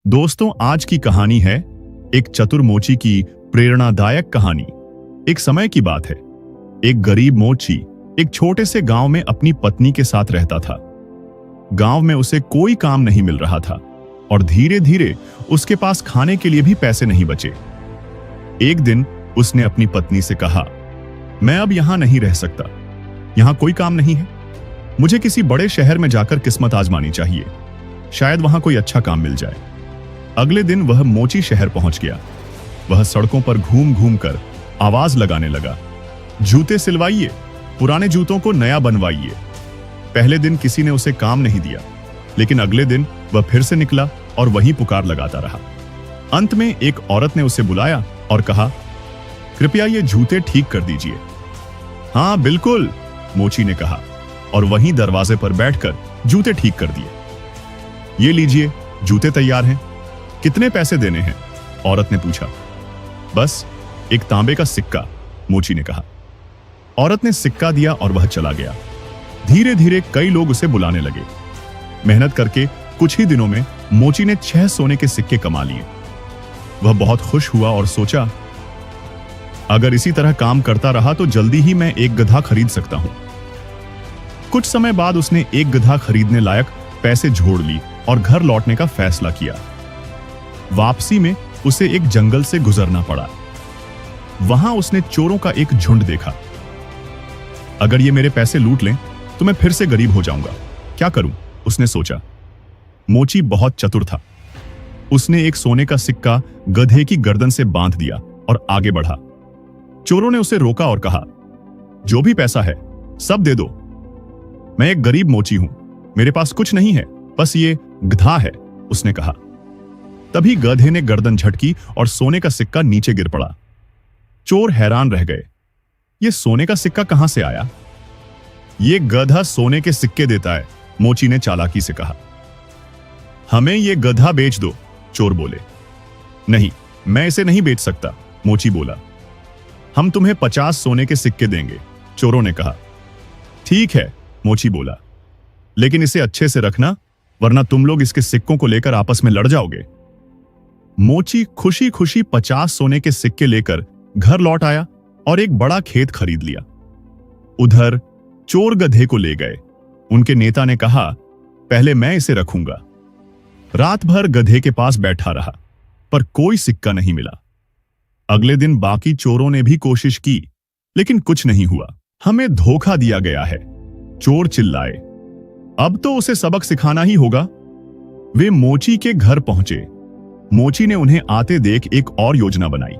दोस्तों, आज की कहानी है एक चतुर मोची की प्रेरणादायक कहानी। एक समय की बात है। एक गरीब मोची एक छोटे से गांव में अपनी पत्नी के साथ रहता था। गांव में उसे कोई काम नहीं मिल रहा था और धीरे धीरे उसके पास खाने के लिए भी पैसे नहीं बचे। एक दिन उसने अपनी पत्नी से कहा, मैं अब यहां नहीं रह सकता। यहां कोई काम नहीं है। मुझे किसी बड़े शहर में जाकर किस्मत आजमानी चाहिए। शायद वहां कोई अच्छा काम मिल जाए। अगले दिन वह मोची शहर पहुंच गया। वह सड़कों पर घूम घूम कर आवाज लगाने लगा, जूते सिलवाइए, पुराने जूतों को नया बनवाइए। पहले दिन किसी ने उसे काम नहीं दिया, लेकिन अगले दिन वह फिर से निकला और वही पुकार लगाता रहा। अंत में एक औरत ने उसे बुलाया और कहा, कृपया ये जूते ठीक कर दीजिए। हाँ बिल्कुल, मोची ने कहा और वहीं दरवाजे पर बैठकर जूते ठीक कर दिए। ये लीजिए, जूते तैयार हैं। कितने पैसे देने हैं? औरत ने पूछा। बस एक तांबे का सिक्का, मोची ने कहा। औरत ने सिक्का दिया और वह चला गया। धीरे धीरे कई लोग उसे बुलाने लगे। मेहनत करके कुछ ही दिनों में मोची ने 6 सोने के सिक्के कमा लिए। वह बहुत खुश हुआ और सोचा, अगर इसी तरह काम करता रहा तो जल्दी ही मैं एक गधा खरीद सकता हूं। कुछ समय बाद उसने एक गधा खरीदने लायक पैसे जोड़ ली और घर लौटने का फैसला किया। वापसी में उसे एक जंगल से गुजरना पड़ा। वहां उसने चोरों का एक झुंड देखा। अगर ये मेरे पैसे लूट लें तो मैं फिर से गरीब हो जाऊंगा। क्या करूं? उसने सोचा। मोची बहुत चतुर था। उसने एक सोने का सिक्का गधे की गर्दन से बांध दिया और आगे बढ़ा। चोरों ने उसे रोका और कहा, जो भी पैसा है सब दे दो। मैं एक गरीब मोची हूं, मेरे पास कुछ नहीं है, बस ये गधा है, उसने कहा। तभी गधे ने गर्दन झटकी और सोने का सिक्का नीचे गिर पड़ा। चोर हैरान रह गए। ये सोने का सिक्का कहां से आया? ये गधा सोने के सिक्के देता है, मोची ने चालाकी से कहा। हमें ये गधा बेच दो, चोर बोले। नहीं, मैं इसे नहीं बेच सकता, मोची बोला। हम तुम्हें 50 सोने के सिक्के देंगे, चोरों ने कहा। ठीक है, मोची बोला, लेकिन इसे अच्छे से रखना, वरना तुम लोग इसके सिक्कों को लेकर आपस में लड़ जाओगे। मोची खुशी खुशी 50 सोने के सिक्के लेकर घर लौट आया और एक बड़ा खेत खरीद लिया। उधर चोर गधे को ले गए। उनके नेता ने कहा, पहले मैं इसे रखूंगा। रात भर गधे के पास बैठा रहा, पर कोई सिक्का नहीं मिला। अगले दिन बाकी चोरों ने भी कोशिश की, लेकिन कुछ नहीं हुआ। हमें धोखा दिया गया है, चोर चिल्लाए। अब तो उसे सबक सिखाना ही होगा। वे मोची के घर पहुंचे। मोची ने उन्हें आते देख एक और योजना बनाई।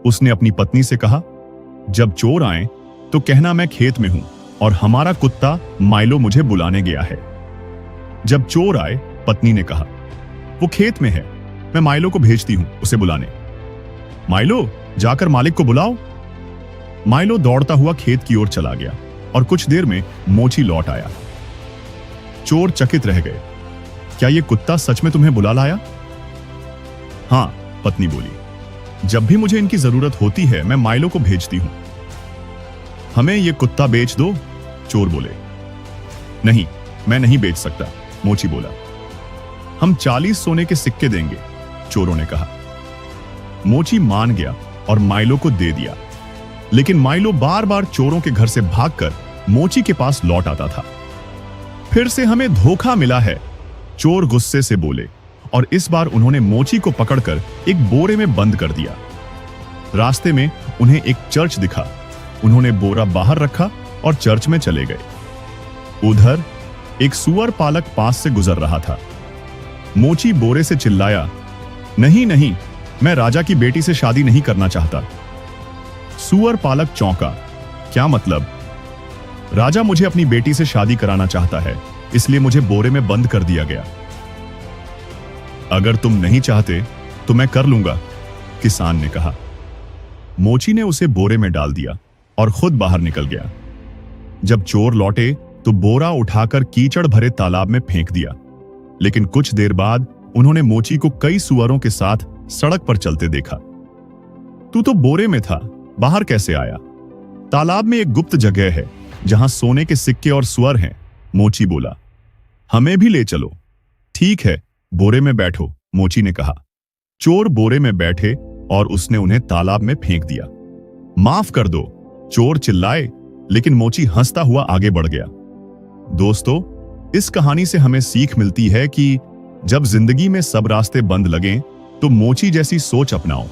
उसने अपनी पत्नी से कहा, जब चोर आए तो कहना मैं खेत में हूं और हमारा कुत्ता माइलो मुझे बुलाने गया है। जब चोर आए, पत्नी ने कहा, वो खेत में है, मैं माइलो को भेजती हूं उसे बुलाने। माइलो, जाकर मालिक को बुलाओ। माइलो दौड़ता हुआ खेत की ओर चला गया और कुछ देर में मोची लौट आया। चोर चकित रह गए। क्या ये कुत्ता सच में तुम्हें बुला लाया? हाँ, पत्नी बोली, जब भी मुझे इनकी जरूरत होती है मैं माइलो को भेजती हूं। हमें ये कुत्ता बेच दो, चोर बोले। नहीं, मैं नहीं बेच सकता, मोची बोला। हम 40 सोने के सिक्के देंगे, चोरों ने कहा। मोची मान गया और माइलो को दे दिया, लेकिन माइलो बार बार चोरों के घर से भागकर मोची के पास लौट आता था। फिर से हमें धोखा मिला है, चोर गुस्से से बोले, और इस बार उन्होंने मोची को पकड़कर एक बोरे में बंद कर दिया। रास्ते में उन्हें एक चर्च दिखा। उन्होंने बोरा बाहर रखा और चर्च में चले गए। उधर एक सुअर पालक पास से गुजर रहा था। मोची बोरे से चिल्लाया, नहीं नहीं, मैं राजा की बेटी से शादी नहीं करना चाहता। सुअर पालक चौंका। क्या मतलब? राजा मुझे अपनी बेटी से शादी कराना चाहता है, इसलिए मुझे बोरे में बंद कर दिया गया। अगर तुम नहीं चाहते तो मैं कर लूंगा, किसान ने कहा। मोची ने उसे बोरे में डाल दिया और खुद बाहर निकल गया। जब चोर लौटे तो बोरा उठाकर कीचड़ भरे तालाब में फेंक दिया, लेकिन कुछ देर बाद उन्होंने मोची को कई सुअरों के साथ सड़क पर चलते देखा। तू तो बोरे में था, बाहर कैसे आया? तालाब में एक गुप्त जगह है जहां सोने के सिक्के और सुअर हैं, मोची बोला। हमें भी ले चलो। ठीक है, बोरे में बैठो, मोची ने कहा। चोर बोरे में बैठे और उसने उन्हें तालाब में फेंक दिया। माफ कर दो, चोर चिल्लाए, लेकिन मोची हंसता हुआ आगे बढ़ गया। दोस्तों, इस कहानी से हमें सीख मिलती है कि जब जिंदगी में सब रास्ते बंद लगें तो मोची जैसी सोच अपनाओ।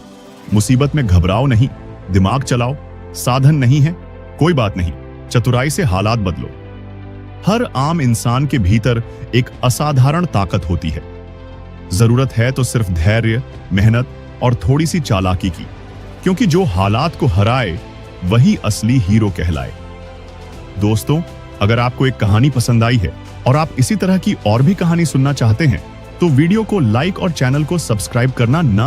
मुसीबत में घबराओ नहीं, दिमाग चलाओ। साधन नहीं है, कोई बात नहीं, चतुराई से हालात बदलो। हर आम इंसान के भीतर एक असाधारण ताकत होती है। जरूरत है तो सिर्फ धैर्य, मेहनत और थोड़ी सी चालाकी की, क्योंकि जो हालात को हराए वही असली हीरो कहलाए। दोस्तों, अगर आपको एक कहानी पसंद आई है और आप इसी तरह की और भी कहानी सुनना चाहते हैं तो वीडियो को लाइक और चैनल को सब्सक्राइब करना ना